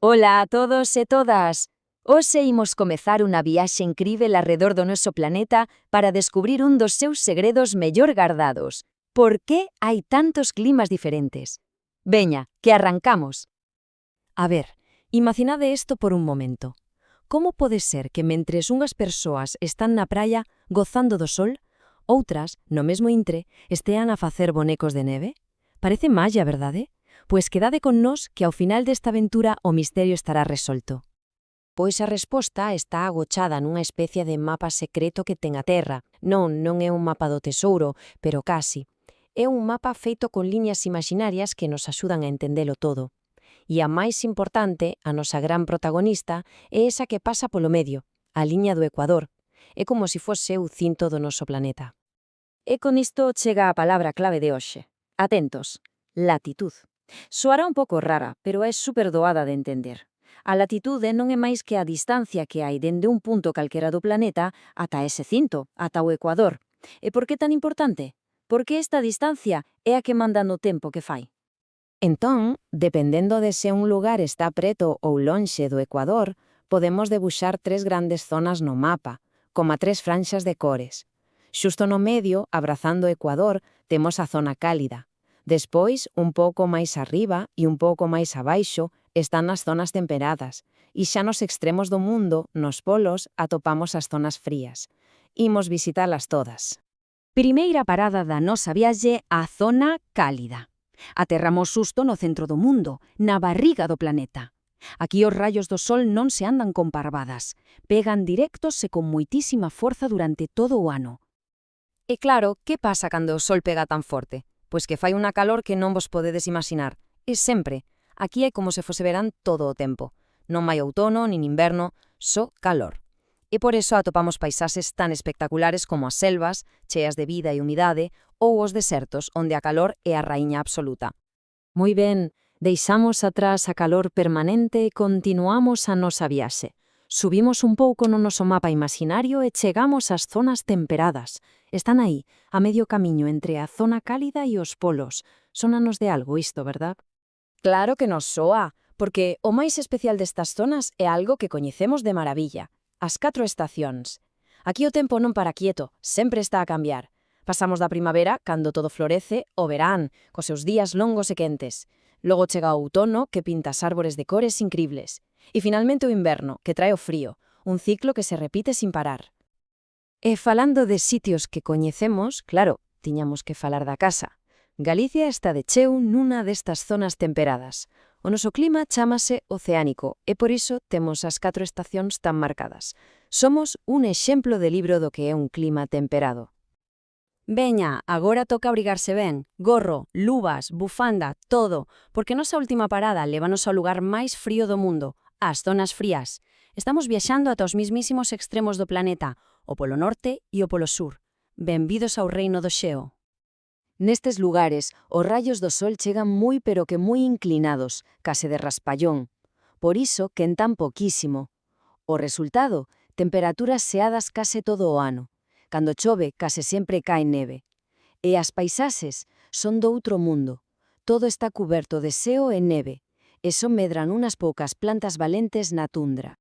Ola a todos e todas! Hoxe imos comezar unha viaxe incrível arredor do noso planeta para descubrir un dos seus segredos mellor gardados. Por que hai tantos climas diferentes? Veña, que arrancamos! A ver, imaginade isto por un momento. Como pode ser que mentres unhas persoas están na praia gozando do sol, outras, no mesmo intre, estean a facer bonecos de neve? Parece malla, verdade? Pois quedade con nós que ao final desta aventura o misterio estará resolto. Pois a resposta está agochada nunha especie de mapa secreto que ten a Terra. Non é un mapa do tesouro, pero casi. É un mapa feito con liñas imaginarias que nos axudan a entendelo todo. E a máis importante, a nosa gran protagonista, é esa que pasa polo medio, a liña do Ecuador. É como se fose o cinto do noso planeta. E con isto chega a palabra clave de hoxe. Atentos. Latitud. Soará un pouco rara, pero é super doada de entender. A latitude non é máis que a distancia que hai dende un punto calquera do planeta ata ese cinto, ata o Ecuador. E por que tan importante? Porque esta distancia é a que manda no tempo que fai. Entón, dependendo de se un lugar está preto ou lonxe do Ecuador, podemos debuxar tres grandes zonas no mapa, como a tres franxas de cores. Xusto no medio, abrazando o Ecuador, temos a zona cálida. Despois, un pouco máis arriba e un pouco máis abaixo, están as zonas temperadas. E xa nos extremos do mundo, nos polos, atopamos as zonas frías. Imos visitalas todas. Primeira parada da nosa viaxe á zona cálida. Aterramos xusto no centro do mundo, na barriga do planeta. Aquí os rayos do sol non se andan con parvadas, pegan directos e con moitísima forza durante todo o ano. E claro, que pasa cando o sol pega tan forte? Pois que fai unha calor que non vos podedes imaginar. E sempre. Aquí é como se fose verán todo o tempo. Non hai outono nin inverno, só calor. E por iso atopamos paisaxes tan espectaculares como as selvas, cheas de vida e humidade, ou os desertos, onde a calor é a raíña absoluta. Moi ben, deixamos atrás a calor permanente e continuamos a nosa viaxe. Subimos un pouco no noso mapa imaginario e chegamos ás zonas temperadas. Están aí, a medio camiño entre a zona cálida e os polos. Sónanos de algo isto, verdad? Claro que nos soa, porque o máis especial destas zonas é algo que coñecemos de maravilla. As 4 estacións. Aquí o tempo non para quieto, sempre está a cambiar. Pasamos da primavera, cando todo florece, ao verán, cos seus días longos e quentes. Logo chega o outono, que pinta as árbores de cores incribles. E finalmente o inverno, que trae o frío, un ciclo que se repite sin parar. E falando de sitios que coñecemos, claro, tiñamos que falar da casa. Galicia está de cheo nunha destas zonas temperadas. O noso clima chámase oceánico e por iso temos as 4 estacións tan marcadas. Somos un exemplo de libro do que é un clima temperado. Veña, agora toca abrigarse ben. Gorro, luvas, bufanda, todo, porque nosa última parada lévanos ao lugar máis frío do mundo, ás zonas frías. Estamos viaxando ata os mismísimos extremos do planeta, o polo norte e o polo sur. Benvidos ao reino do xeo. Nestes lugares, os rayos do sol chegan moi pero que moi inclinados, case de raspallón. Por iso quentan poquísimo. O resultado, temperaturas xeadas case todo o ano. Cando chove, case sempre cae neve. E as paisaxes son do outro mundo. Todo está cuberto de xeo e neve, e só medran unhas poucas plantas valentes na tundra.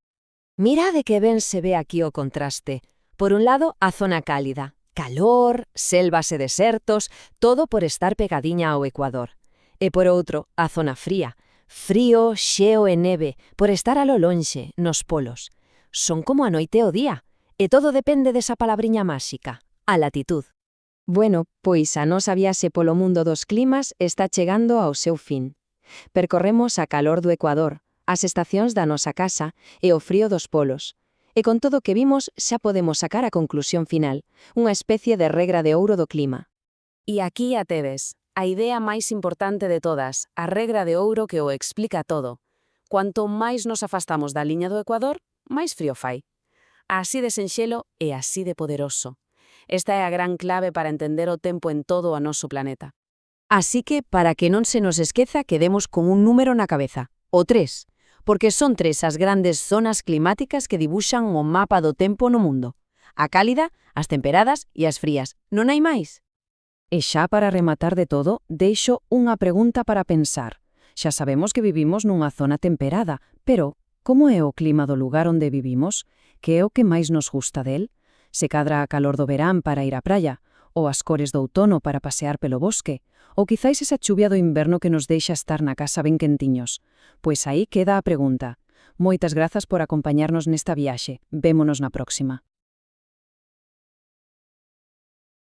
Mirade que ben se ve aquí o contraste. Por un lado, a zona cálida. Calor, selvas e desertos, todo por estar pegadiña ao Ecuador. E por outro, a zona fría. Frío, xeo e neve, por estar a lo lonxe, nos polos. Son como a noite e o día. E todo depende desa palabriña máxica, a latitud. Bueno, pois a nosa viaxe polo mundo dos climas está chegando ao seu fin. Percorremos a calor do Ecuador, as estacións da nosa casa e o frío dos polos. E con todo o que vimos xa podemos sacar a conclusión final, unha especie de regra de ouro do clima. E aquí a tedes, a idea máis importante de todas, a regra de ouro que o explica todo. Cuanto máis nos afastamos da liña do Ecuador, máis frío fai. Así de senxelo e así de poderoso. Esta é a gran clave para entender o tempo en todo o noso planeta. Así que, para que non se nos esqueza, quedemos con un número na cabeza, o 3, porque son 3 as grandes zonas climáticas que dibuxan o mapa do tempo no mundo. A cálida, as temperadas e as frías. Non hai máis? E xa para rematar de todo, deixo unha pregunta para pensar. Xa sabemos que vivimos nunha zona temperada, pero como é o clima do lugar onde vivimos? Que é o que máis nos gusta del? Se cadra a calor do verán para ir á praia, ou as cores do outono para pasear pelo bosque, ou quizáis esa chuvia do inverno que nos deixa estar na casa ben quentiños. Pois aí queda a pregunta. Moitas grazas por acompañarnos nesta viaxe. Vémonos na próxima.